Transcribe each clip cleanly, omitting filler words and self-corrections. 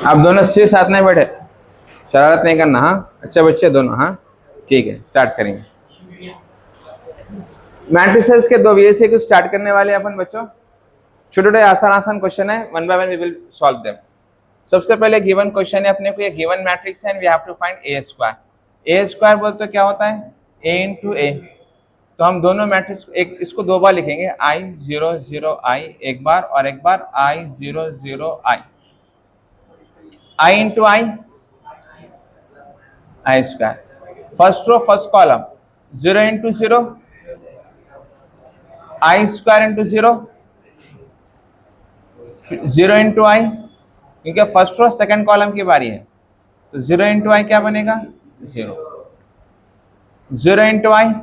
आप दोनों सिर साथ में बैठे, शरारत नहीं करना। हाँ अच्छे बच्चे दोनों। हाँ ठीक है, स्टार्ट करेंगे। मैट्रिसेस के दो वे से कुछ स्टार्ट करने वाले अपन बच्चों। छोटे छोटे आसान आसान क्वेश्चन है, one by one we will solve them. सबसे पहले गिवन क्वेश्चन है अपने को, ये गिवन मैट्रिक्स है and we have to find a square. A square बोलते तो क्या होता है, ए इंटू ए। तो हम दोनों मैट्रिक्स एक इसको दो बार लिखेंगे, आई 0 0 आई एक बार, और एक बार i 0 0 i. I into i, i square. First row first column, 0 into 0 i square into 0, 0 into i, क्योंकि फर्स्ट रो सेकंड कॉलम की बारी है, तो 0 इंटू आई क्या बनेगा, 0। 0 इंटू आई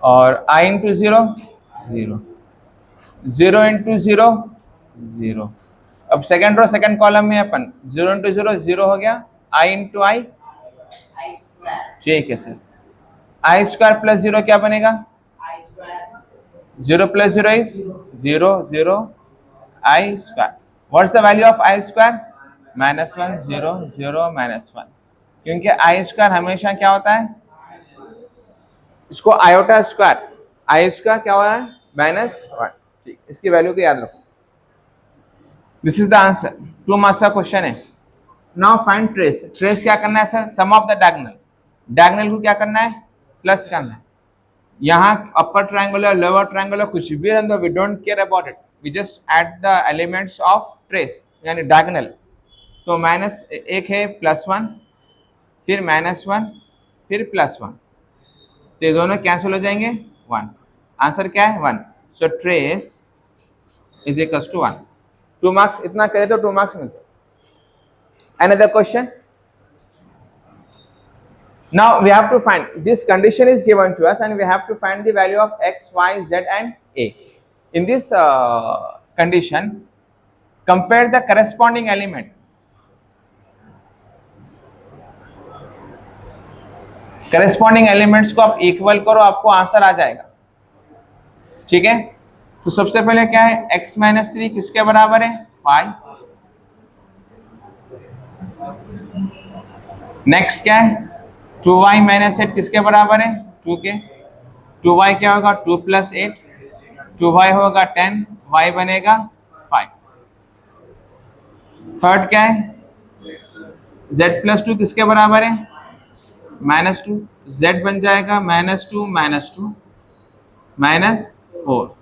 और आई इंटू 0 0, 0 इंटू 0 0। अब सेकंड रो सेकंड कॉलम में अपन 0 इंटू 0 0 हो गया, आई इंटू आई, ठीक है सर। आई स्क्वायर प्लस 0 क्या बनेगा, 0 plus 0 is 0 0 i square. What's the value of I square, -1 0 0 -1, क्योंकि आई स्क्वायर हमेशा क्या होता है, इसको आयोटा स्क्वायर, आई स्क्वायर क्या हो रहा है, -1। ठीक, इसकी वैल्यू को याद रखो। This is the answer, 2 marks का क्वेश्चन है। Now find trace. ट्रेस क्या करना है sir, sum of the diagonal. Diagonal को क्या करना है, प्लस करना है। यहाँ अपर ट्रायंगल और लोअर ट्रायंगल कुछ भी रहने दो, we don't care about it, we just add the elements of trace यानी डायगोनल। तो -1 है, +1, फिर -1, फिर +1, तो ये दोनों कैंसिल हो जाएंगे, 1। आंसर क्या है, 1। So trace is equals to 1। 2 marks, इतना करे तो 2 मार्क्स मिलते। Another question. Now we have to find, this condition is given to us and we have to find the value of x, y, z and a. In this condition, compare the corresponding element. Corresponding elements को आप equal करो, आपको answer आ जाएगा। ठीक है, तो सबसे पहले क्या है, x - 3 किसके बराबर है, 5। नेक्स्ट क्या है, 2y - 8 किसके बराबर है, 2 के। 2y क्या होगा, 2 + 8, 2y होगा 10, y बनेगा 5। थर्ड क्या है, z + 2 किसके बराबर है, -2, z बन जाएगा -2 -2 -4।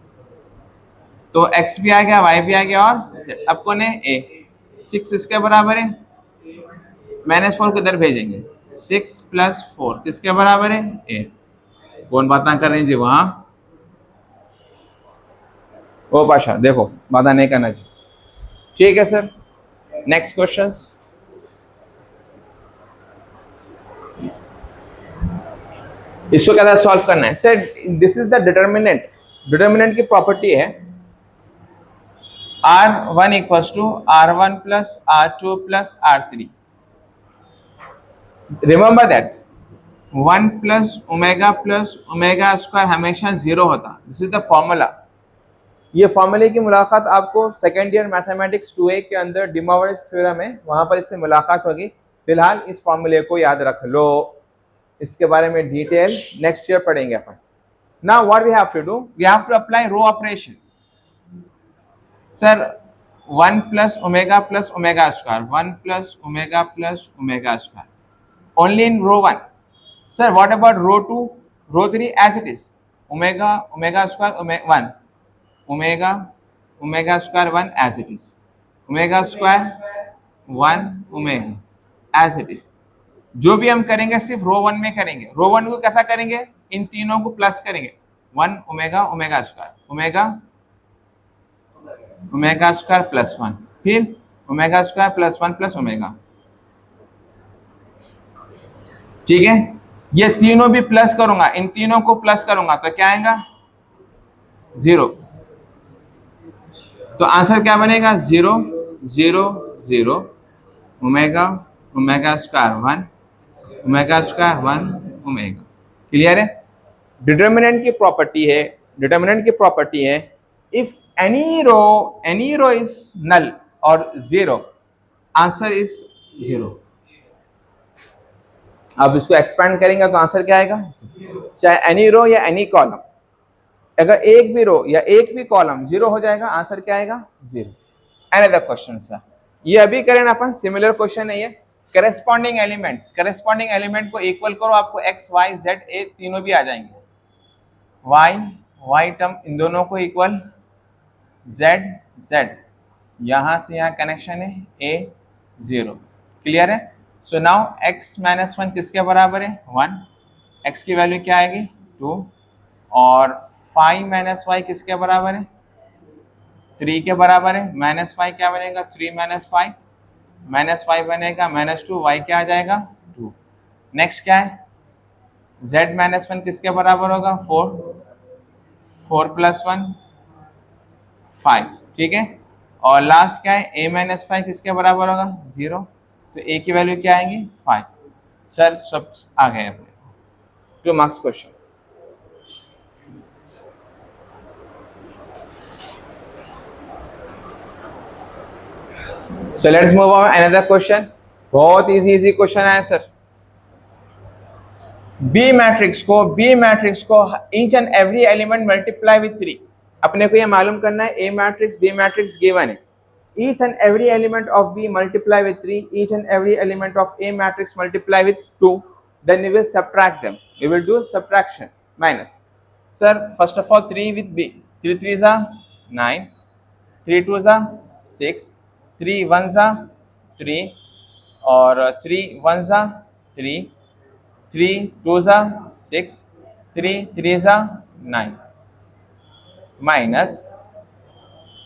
तो x भी आ गया, y भी आ गया और z। अब कौन है, a। 6 इसके बराबर है, -4 को इधर भेजेंगे, 6 + 4 किसके बराबर है, a। कौन बात ना कर रहे हैं जी वहां, ओ पाशा देखो बात नहीं करना जी। ठीक है सर, नेक्स्ट क्वेश्चंस। इसको कैसे सॉल्व करना है sir, this is the determinant. Determinant की प्रॉपर्टी है R1 = R1 + R2 + R3। Remember that 1 + ω हमेशा 0 होता। This is the formula. ये फॉर्मूले की मुलाकात आपको सेकेंड ईयर मैथमेटिक्स 2A के अंदर डी मोवरेज थ्योरम है, वहां पर इससे मुलाकात होगी। फिलहाल इस फॉर्मूले को याद रख लो, इसके बारे में डिटेल नेक्स्ट ईयर पढ़ेंगे अपन। Now what we have to do, we have to apply row operation. Sir 1 + ω + ω², 1 + ω + ω², only in row 1. Sir, what about row 2, row 3 as it is? ω, ω² 1, ω, ω² 1 as it is, ω² 1 ω as it is। जो भी हम करेंगे सिर्फ रो 1 में करेंगे। रो 1 को कैसा करेंगे, इन तीनों को प्लस करेंगे, 1 ω, ω², ω, ω² + 1, फिर ω² + 1 + ω। ठीक है, ये तीनों भी प्लस करूंगा, इन तीनों को प्लस करूंगा तो क्या आएगा, 0। तो आंसर क्या बनेगा, 0 0 0 ω, ω² 1, ω² 1 ω। क्लियर है। डिटर्मिनेंट की प्रॉपर्टी है, if any row is null और 0, आंसर इज 0। अब इसको एक्सपेंड करेंगे तो आंसर क्या आएगा, चाहे एनी रो या एनी कॉलम, अगर एक भी रो या एक भी कॉलम 0 हो जाएगा, आंसर क्या आएगा, 0। अनदर क्वेश्चन सर, ये अभी करें ना अपन, सिमिलर क्वेश्चन है ये। करेस्पॉन्डिंग एलिमेंट को इक्वल करो, आपको x y z a तीनों भी आ जाएंगे। y टर्म इन दोनों को इक्वल, z यहां से यहां कनेक्शन है, a 0, क्लियर है। सो नाउ x माइनस 1 किसके बराबर है, 1, x की वैल्यू क्या आएगी, 2, और 5 माइनस वाई किसके बराबर है, 3 के बराबर है। माइनस वाई क्या बनेगा, 3 माइनस 5, माइनस 5 बनेगा -2, y क्या आ जाएगा, 2। नेक्स्ट क्या है, z माइनस 1 किसके बराबर होगा, 4 प्लस 1 5, ठीक है। और लास्ट क्या है, a माइनस 5 किसके बराबर होगा, 0, तो a की वैल्यू क्या आएंगी, 5। सर सब आ गए अपने 2 marks question. So let's move on another question, बहुत इजी क्वेश्चन है सर। बी मैट्रिक्स को each and every element multiply with 3, अपने को ये मालूम करना है, a matrix b matrix given है, each and every element of b multiply with 3, each and every element of a matrix multiply with 2, then we will subtract them, we will do subtraction minus। sir first of all 3 with b, 3 3s are 9, 3 2s are 6, 3 1s are 3, और 3 1s are 3, 3 2s are 6, 3 3s are 9, minus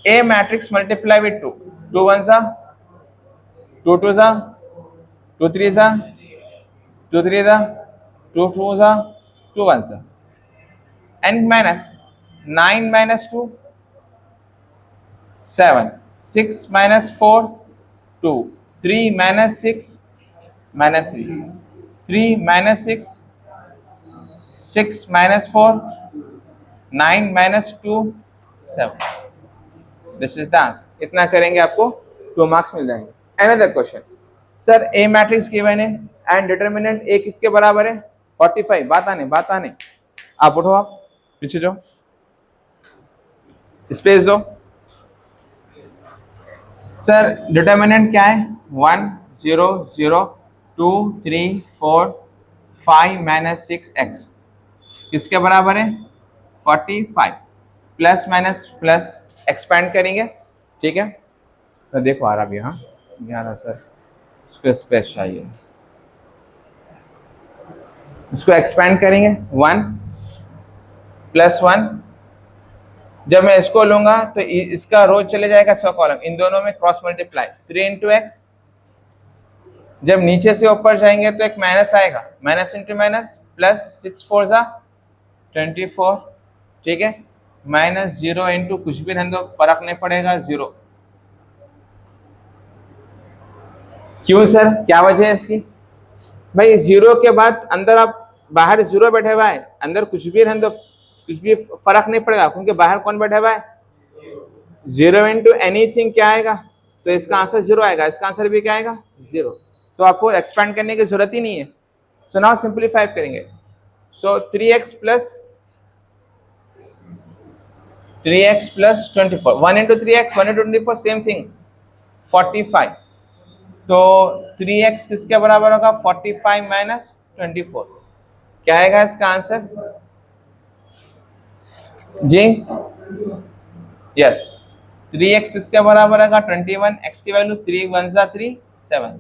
a matrix multiply with 2, 2 1s are 2 2s are 2 3s are 2 3s are 2 2s are 2 1s are, and minus 9 minus 2 7, 6 minus 4 2, 3 minus 6 minus 3, 3 minus 6, 6 minus 4, 9 minus 2 7, this is the answer. इतना करेंगे आपको 2 marks मिल जाएंगे। Another question, sir ए matrix given है and determinant A किसके बराबर है, 45। बात आने आप उठो, आप पीछे जाओ, स्पेस दो। सर डिटरमिनेंट क्या है, 1 0 0 2 3 4 5 माइनस 6x किसके बराबर है, 45, प्लस माइनस प्लस एक्सपेंड करेंगे, ठीक है। तो देखो आ रहा भी, हाँ आ रहा सर, इसको स्पेस चाहिए, इसको एक्सपेंड करेंगे, 1 प्लस 1, जब मैं इसको लूंगा तो इसका रो चले जाएगा, इसका कॉलम, इन दोनों में क्रॉस मल्टीप्लाई, 3 इंटू एक्स। जब नीचे से ऊपर जाएंगे तो एक माइनस आएगा, माइनस इंटू माइनस, प्लस 6 4 जा 24, ठीक है, माइनस 0 इंटू कुछ भी रहने दो, फर्क नहीं पड़ेगा, 0। क्यों सर, क्या वजह है इसकी, भाई 0 के बाद अंदर आप बाहर 0 बैठे हुआ है, अंदर कुछ भी रहने दो, कुछ भी फर्क नहीं पड़ेगा, क्योंकि बाहर कौन बैठा हुआ है, 0 इंटू एनीथिंग क्या आएगा, तो इसका आंसर 0 आएगा, इसका आंसर भी क्या आएगा, 0। तो आपको एक्सपेंड करने की जरूरत ही नहीं है। सो नाउ सिंपलीफाई करेंगे, सो 3x plus 24, 1 into 3x 1 into 24 same thing, 45। तो 3x किसके बराबर होगा, 45 माइनस 24, क्या आएगा इसका आंसर जी, यस 3x इसके बराबर होगा 21, x की वैल्यू 3 1 जा 3 7,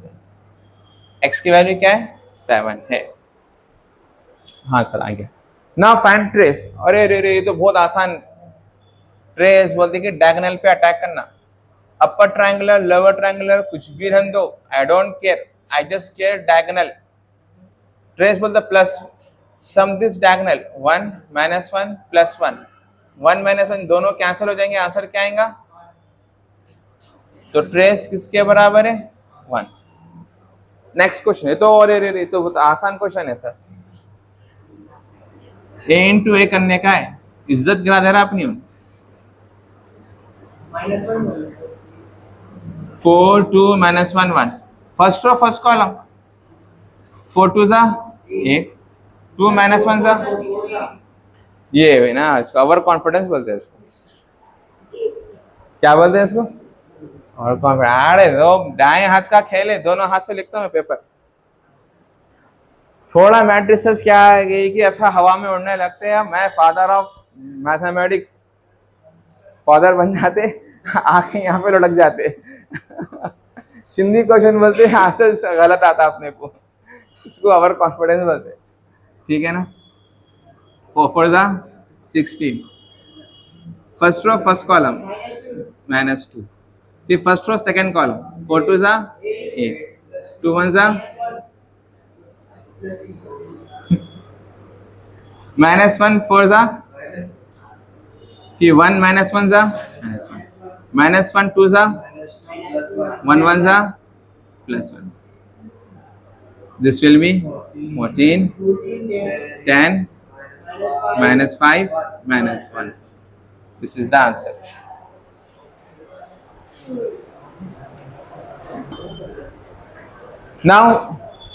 x की वैल्यू क्या है, 7 है। हाँ सर आ गया ना, फाइंड ट्रेस। अरे रे ये तो बहुत आसान, ट्रेस बोलते कि डायगोनल पे अटैक करना, अपर ट्रायंगुलर लोअर ट्रायंगुलर कुछ भी रहने दो, I don't care, I just care diagonal. Trace बोलते plus sum this diagonal, 1 minus 1 plus 1, 1 minus 1 दोनों कैंसिल हो जाएंगे, आंसर क्या आएगा, तो ट्रेस किसके बराबर है, 1। नेक्स्ट क्वेश्चन है तो, अरे तो बहुत आसान क्वेश्चन है सर, a इंटू ए करने का है, इज्जत गिरा दे रहा अपनी, 4 2 minus 1 1, first row first column, 4 2 जा 8, 2 minus 1 जा, ये है ना, इसको ओवर कॉन्फिडेंस बोलते हैं इसको। क्या बोलते हैं इसको? और कॉन्फिडेंस। अरे दो दाएं हाथ का खेल है, दोनों हाथ से लिखता हूँ मैं पेपर। थोड़ा मैट्रिसेस क्या है कि अथा हवा में उड़ने लगते हैं। मैं फादर ऑफ मैथमेटिक्स, फादर बन जाते, आंखें यहाँ पे लुढ़क जाते। हिंदी क्वेश्चन बोलते हैं, आंसर गलत आता अपने को, इसको ओवर कॉन्फिडेंस बोलते हैं। ठीक है ना? 4 4 जा 16, फर्स्ट रो फर्स्ट कॉलम -2, फिर फर्स्ट रो सेकंड कॉलम, 4 2 जा 8, 2 1 जा -1, 4 जा, फिर 1 -1 जा -1, 2 जा 1 1 जा +1. This will be 14, 10, -5, -1. This is the answer. Now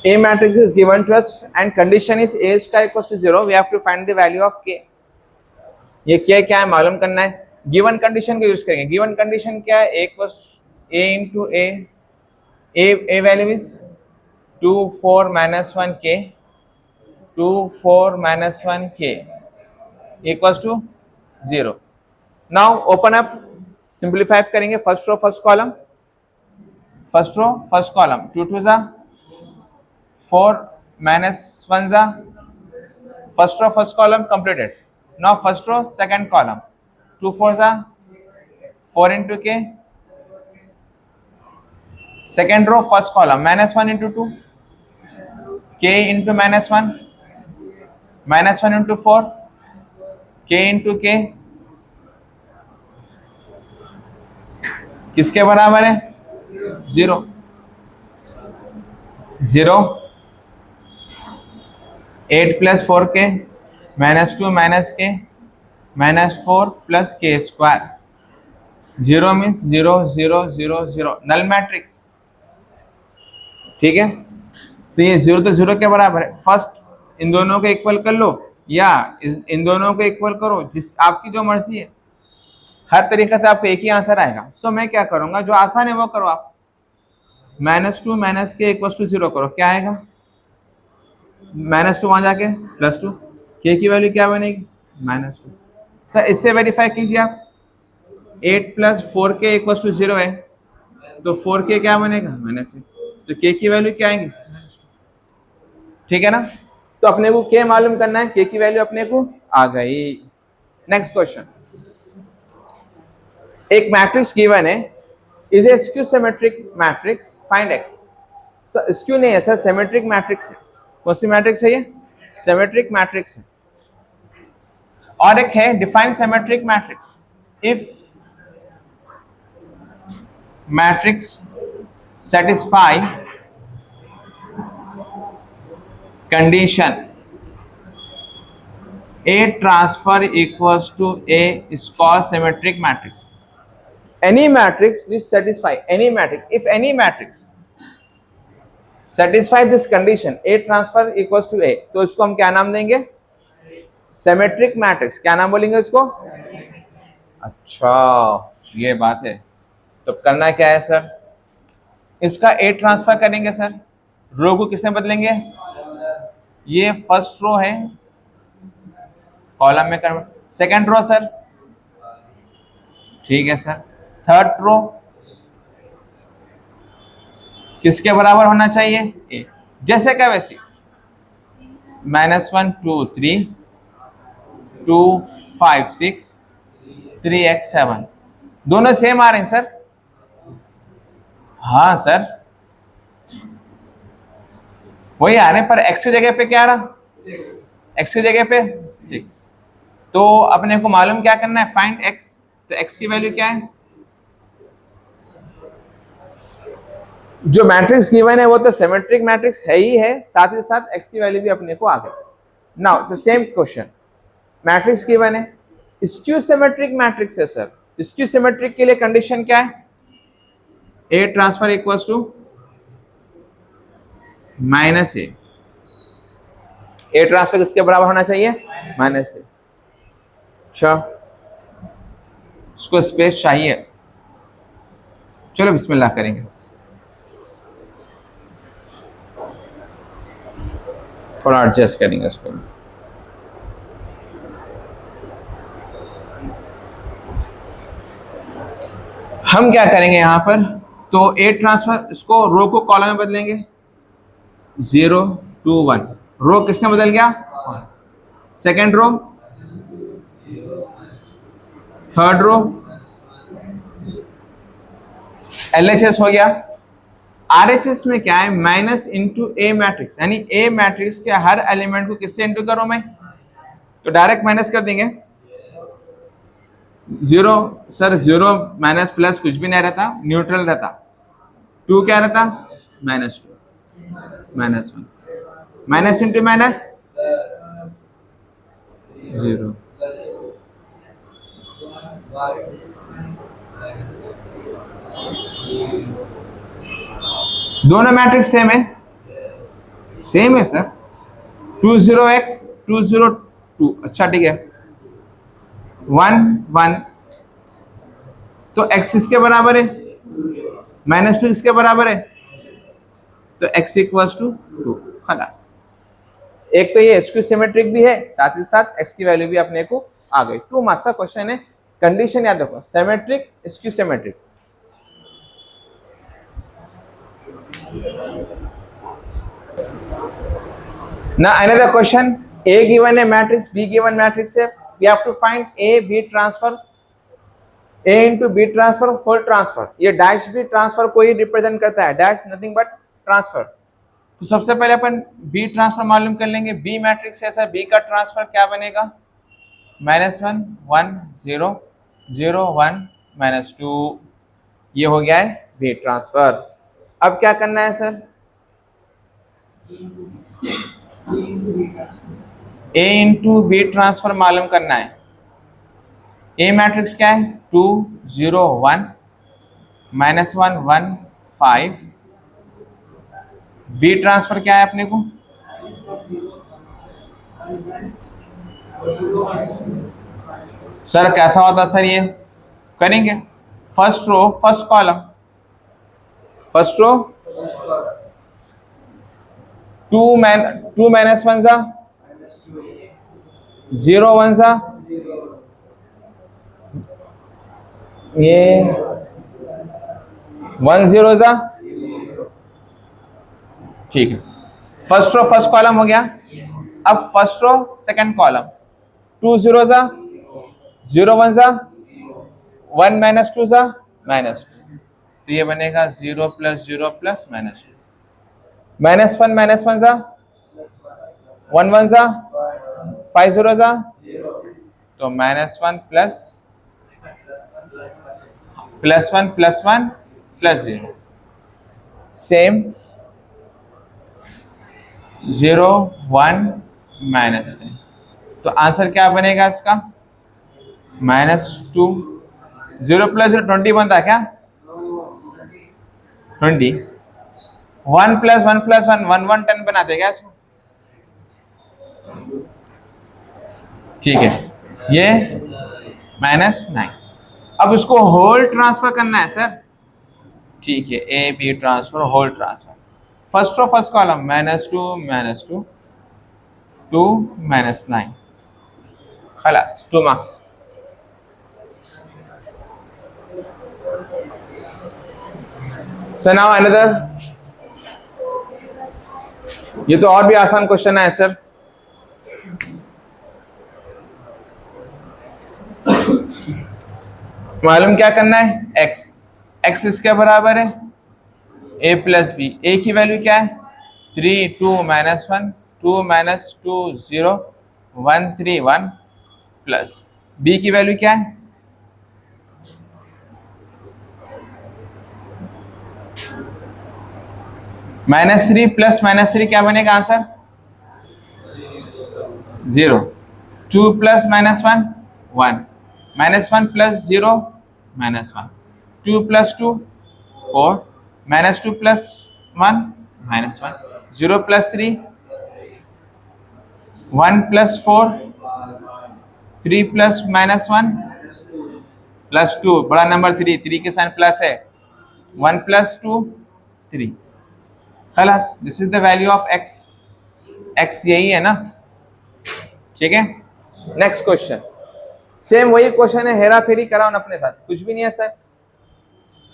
A matrix is given to us and condition is A star equals to 0. We have to find the value of K. ये क्या है मालूम करना है। गिवन कंडीशन का use करेंगे। Given condition क्या है? A equals A into A value is 2 4 -1 K, 2 4 -1 K equals to 0. Now open up, simplify करेंगे। First row first column, first row first column, 2 2 जा 4 -1 जा, first row first column completed. Now first row second column, 2 4 जा 4 into K, second row first column -1 into 2, K into -1, -1 into 4, K into K, किसके बराबर है? 0 0, 8 + 4K -2 -K -4 + K square. 0 means 0 0 0 0, null matrix. ठीक है, तो ये 0 तो 0 के बराबर है। फर्स्ट इन दोनों को इक्वल कर लो या इन दोनों को इक्वल करो, जिस आपकी जो मर्जी है, हर तरीके से आपको एक ही आंसर आएगा। सो मैं क्या करूंगा, जो आसान है वो करो आप। -2 -K = 0 करो, क्या आएगा? -2 वहां जाके +2, K की वैल्यू क्या बनेगी? -2। सर इससे वेरीफाई कीजिए आप। 8 + 4K = 0 है, तो 4K क्या बनेगा? -1, तो K की वैल्यू क्या आएगी? ठीक है ना? तो अपने को K मालूम करना है, K की वैल्यू अपने को आ गई। नेक्स्ट क्वेश्चन, एक मैट्रिक्स गिवन है, is A skew symmetric matrix, find X। Sir skew नहीं है सर, सिमेट्रिक मैट्रिक्स है। कौन सी मैट्रिक्स है ये? सिमेट्रिक मैट्रिक्स है। और एक है define symmetric matrix, if matrix satisfy condition A transfer equals to A is called symmetric matrix. Any matrix which satisfy any matrix, if any matrix satisfy this condition A transfer equals to A, तो इसको हम क्या नाम देंगे? Symmetric matrix. क्या नाम बोलेंगे इसको? अच्छा ये बात है। तो करना क्या है सर, इसका A ट्रांसफर करेंगे सर, रो को किसमें बदलेंगे? ये फर्स्ट रो है, कॉलम में कन्वर्ट। सेकंड रो सर, ठीक है सर। थर्ड रो किसके बराबर होना चाहिए? ए। जैसे क्या वैसे, -1 2 3 2 5 6 3x 7, दोनों सेम आ रहे हैं सर। हाँ सर वही आ रहे हैं, पर x की जगह पे क्या आ रहा? x की जगह पे 6। तो अपने को मालूम क्या करना है? Find x। तो x की वैल्यू क्या है? जो मैट्रिक्स गिवन है वो तो सिमेट्रिक मैट्रिक्स है ही है, साथ ही साथ x की वैल्यू भी अपने को आ गई। Now the same question, matrix given है, स्क्यू सिमेट्रिक मैट्रिक्स है सर। स्क्यू सिमेट्रिक के लिए कंडीशन क्या है? A transfer equals to minus A transfer किसके बराबर होना चाहिए? Minus A. अच्छा, उसको स्पेस चाहिए, चलो बिस्मिल्लाह करेंगे। थोड़ा एडजस्ट करेंगे उसको। हम क्या करेंगे यहाँ पर, तो ए ट्रांसफर, इसको रो को कॉलम में बदलेंगे, 0 2 1। रो किसने बदल गया? Second row, third row, LHS हो गया। RHS में क्या है? माइनस इंटू ए मैट्रिक्स, यानी ए मैट्रिक्स के हर एलिमेंट को किससे इंटू करो मैं, तो डायरेक्ट माइनस कर देंगे। 0 सर, 0 माइनस प्लस कुछ भी नहीं रहता, न्यूट्रल रहता। 2 क्या रहता? -2 -1, माइनस इंटू माइनस 0। दोनों मैट्रिक्स सेम है, सेम है सर। 20x 202, अच्छा ठीक है। 1 1, तो x इसके बराबर है, -2 इसके बराबर है, तो x इक्वल्स टू 2। खलास, एक तो ये स्क्यू सिमेट्रिक भी है, साथ ही साथ x की वैल्यू भी अपने को आ गई। 2 मार्क्स का क्वेश्चन है। कंडीशन याद रखो, symmetric skew symmetric. Now another question, A given a matrix, B given matrix है, we have to find A B transfer, A into B transfer whole transfer। ये डैश B ट्रांसफर को ही represent करता है, dash nothing but transfer. तो सबसे पहले अपन B transfer मालूम कर लेंगे। B मैट्रिक्स है सर, B का ट्रांसफर क्या बनेगा? -1 1 0 0 1 -2, ये हो गया है B ट्रांसफर। अब क्या करना है sir? A into b transfer मालूम करना है। ए मैट्रिक्स क्या है? 2 0 1 -1 1 5। बी ट्रांसफर क्या है अपने को? सर कैसा होता सर? ये करेंगे first row first column, first row 2 -1 जा 0 1 जा, ये 1 0 जा, ठीक है। फर्स्ट रो फर्स्ट कॉलम हो गया। अब फर्स्ट रो सेकंड कॉलम, 2 0 जा 0 1 जा 1 -2 जा -2, तो ये बनेगा 0 + 0 + -2। -1 -1 जा 1 1 जा 5 0 जा, तो -1 +1 +1 +0, सेम 0 1 -10। तो आंसर क्या बनेगा इसका? -2। 0 + 0 20 बनता है क्या? 20। 1 + 1 + 1 1 1 10 बनाते क्या इसको? ठीक है, ये -9। अब उसको होल ट्रांसफर करना है सर। ठीक है, a b transfer whole transfer. First row first column -2 -2 2 -9, खलास 2 मार्क्स। So now another, ये तो और भी आसान क्वेश्चन है सर। मालूम क्या करना है? x, x इसके बराबर है a + b। a की वैल्यू क्या है? 3 2 -1 2 -2 0 1 3 1 प्लस b की वैल्यू क्या है? -3 + -3 क्या बनेगा आंसर? 0। 2 + -1 1 -1 + 0 -1 2 + 2 4, -2 + 1 -1, 0 + 3, 1 + 4, 3 + -1 +2, बड़ा नंबर 3 के साथ प्लस है, 1 + 2 3। खलास, this is the value of x यही है ना, ठीक है। नेक्स्ट क्वेश्चन, सेम वही क्वेश्चन है, हेरा फेरी कराओ ना अपने साथ, कुछ भी नहीं है सर।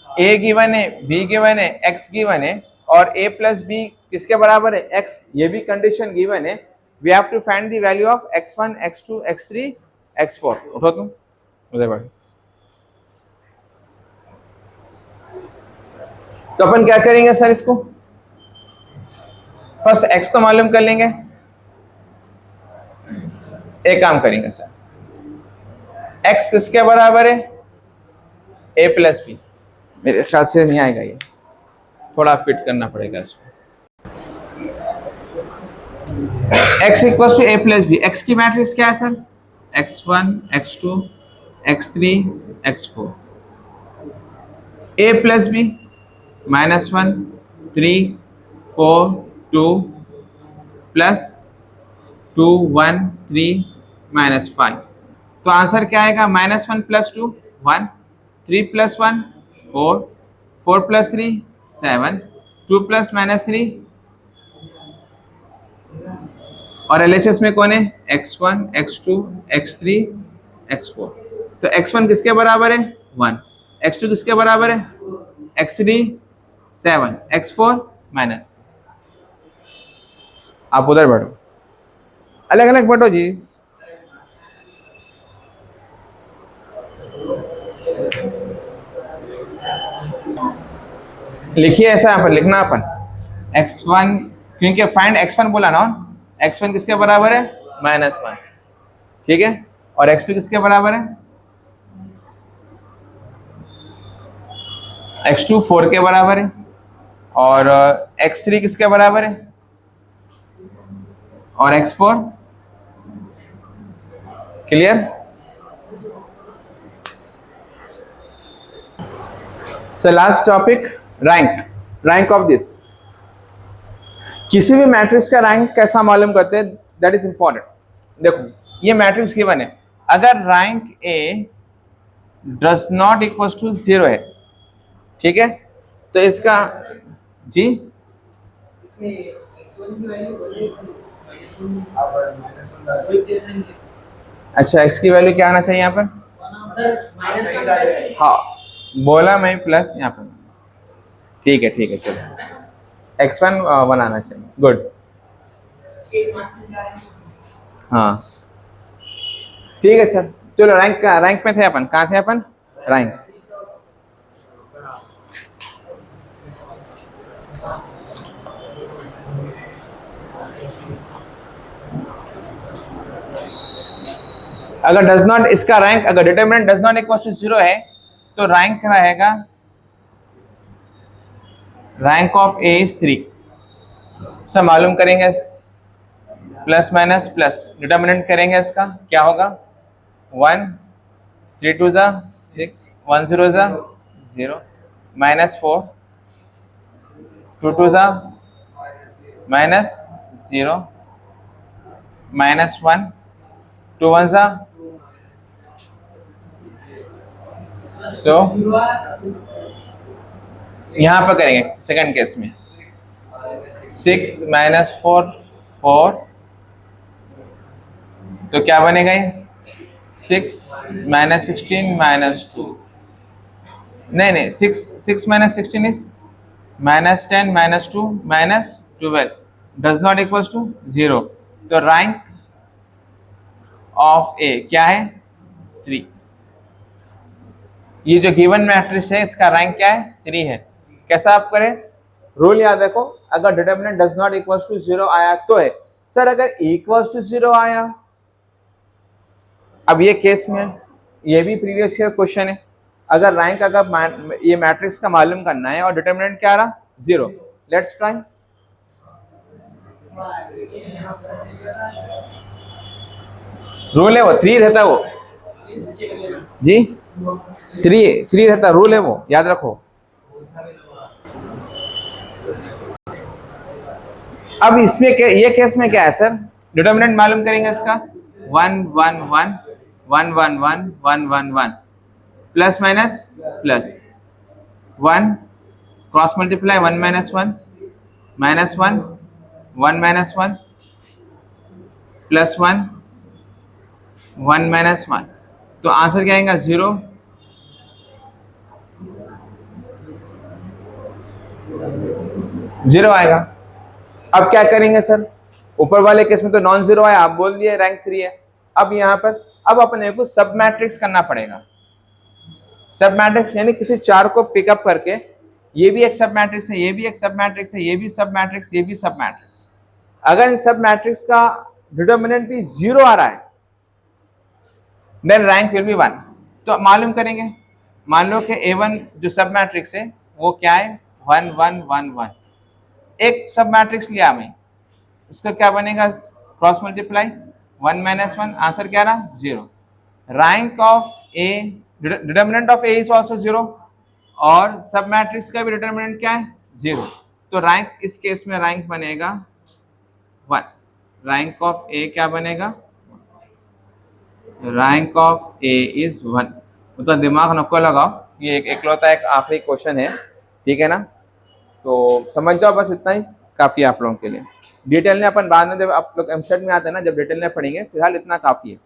a गिवन है, b गिवन है, x गिवन है और a + b किसके बराबर है, x, ये भी कंडीशन गिवन है। We have to find the value of x1 x2 x3 x4। उठो तुम उधर बैठो। तो अपन क्या करेंगे सर, इसको फर्स्ट x तो मालूम कर लेंगे। एक काम करेंगे सर, x किसके बराबर है, a + b। मेरे ख्याल से नहीं आएगा, ये थोड़ा फिट करना पड़ेगा इसको। x = a + b, x की मैट्रिक्स क्या है sir, x1 x2 x3 x4, a + b -1 3 4 2 + 2 1 3 -5। तो आंसर क्या आएगा, -1 + 2 1, 3 + 1 4, 4 + 3 7, 2 + -3 और LHS में कौन है, x1 x2 x3 x4। तो x1 किसके बराबर है 1, x2 किसके बराबर है x3 7, x4 -3। आप उधर बैठो, अलग अलग बैठो जी। लिखिए ऐसा यहाँ पर लिखना अपन, x1, क्योंकि फाइंड x1 बोला ना, x1 किसके बराबर है -1, ठीक है, और x2 किसके बराबर है, x2 4 के बराबर है, और x3 किसके बराबर है, और x4। Clear. So last topic, rank of this. किसी भी मैट्रिक्स का रैंक कैसा मालूम करते हैं, दैट इज इंपॉर्टेंट। देखो ये मैट्रिक्स गिवन है, अगर rank a does not equal to 0 है, ठीक है, तो इसका जी अच्छा, x की वैल्यू क्या आना चाहिए यहाँ पर, हाँ बोला मैं प्लस यहाँ पर, ठीक है चलो x1 बनाना चाहिए, गुड, हाँ ठीक है सर। चलो रैंक में थे अपन, कहाँ थे अपन, रैंक। अगर डज नॉट, इसका रैंक अगर determinant does not equal to 0 है तो रैंक रहेगा, रैंक ऑफ ए इज 3। सब मालूम करेंगे, प्लस माइनस प्लस, डिटरमिनेंट करेंगे इसका क्या होगा, 1 3 2 6 1 0 0, -4 2 2 -0, -1 2 1 सो यहां पर करेंगे सेकंड केस में, 6 -4 4, तो क्या बनेगा ये 6 -16 -2, नहीं 6 -16 is -10 -2 -12 does not equal to 0। तो रैंक ऑफ ए क्या है 3। ये जो गिवन मैट्रिक्स है इसका रैंक क्या है 3 है। कैसा आप करें, रूल याद रखो, अगर determinant does not equal to 0 आया तो है। सर अगर इक्वल टू 0 आया, अब ये केस में ये भी प्रीवियस ईयर क्वेश्चन है, अगर रैंक अगर ये मैट्रिक्स का मालूम करना है और डिटरमिनेंट क्या रहा 0, लेट्स ट्राई। रूल है वो 3 रहता है वो जी, 3 रहता रूल है वो, याद रखो। अब इसमें ये केस में क्या है सर, डिटर्मिनेंट मालूम करेंगे इसका 1 1 1 1 1 1 1 1 1 plus minus plus 1 cross multiply 1 minus 1 minus 1 1 minus 1 plus 1 1 minus 1, तो आंसर क्या आएगा 0। जीरो आएगा। अब क्या करेंगे सर, ऊपर वाले केस में तो नॉन जीरो है, आप बोल दिए रैंक 3 है। अब यहाँ पर अब अपने को सब मैट्रिक्स करना पड़ेगा। सब मैट्रिक्स यानी किसी चार को पिकअप करके, ये भी एक सब मैट्रिक्स है, ये भी एक सब मैट्रिक्स है, ये भी सब मैट्रिक्स, ये भी सब मैट्रिक्स। अगर इन सब मैट्रिक्स का डिटर्मिनेंट भी 0 आ रहा है देन रैंक विल बी 1। तो मालूम करेंगे, मान लो कि A1 जो सब मैट्रिक्स है वो क्या है 1 1 1 1। एक सब मैट्रिक्स लिया हमें, उसका क्या बनेगा क्रॉस मल्टीप्लाई 1 माइनस 1, आंसर क्या रहा 0। Rank of A, determinant of A is also 0 और सब मैट्रिक्स का भी डिटर्मिनेंट क्या है 0। तो रैंक इस केस में रैंक बनेगा 1। रैंक ऑफ ए क्या बनेगा, रैंक ऑफ ए इज 1। मतलब दिमाग नको लगाओ, ये एक इकलौता एक आखिरी क्वेश्चन है, ठीक है ना। तो समझ जाओ, बस इतना ही काफ़ी है आप लोगों के लिए। डिटेल में अपन बाद में जब आप लोग एमसेट में आते हैं ना, जब डिटेल में पढ़ेंगे, फिलहाल इतना काफ़ी है।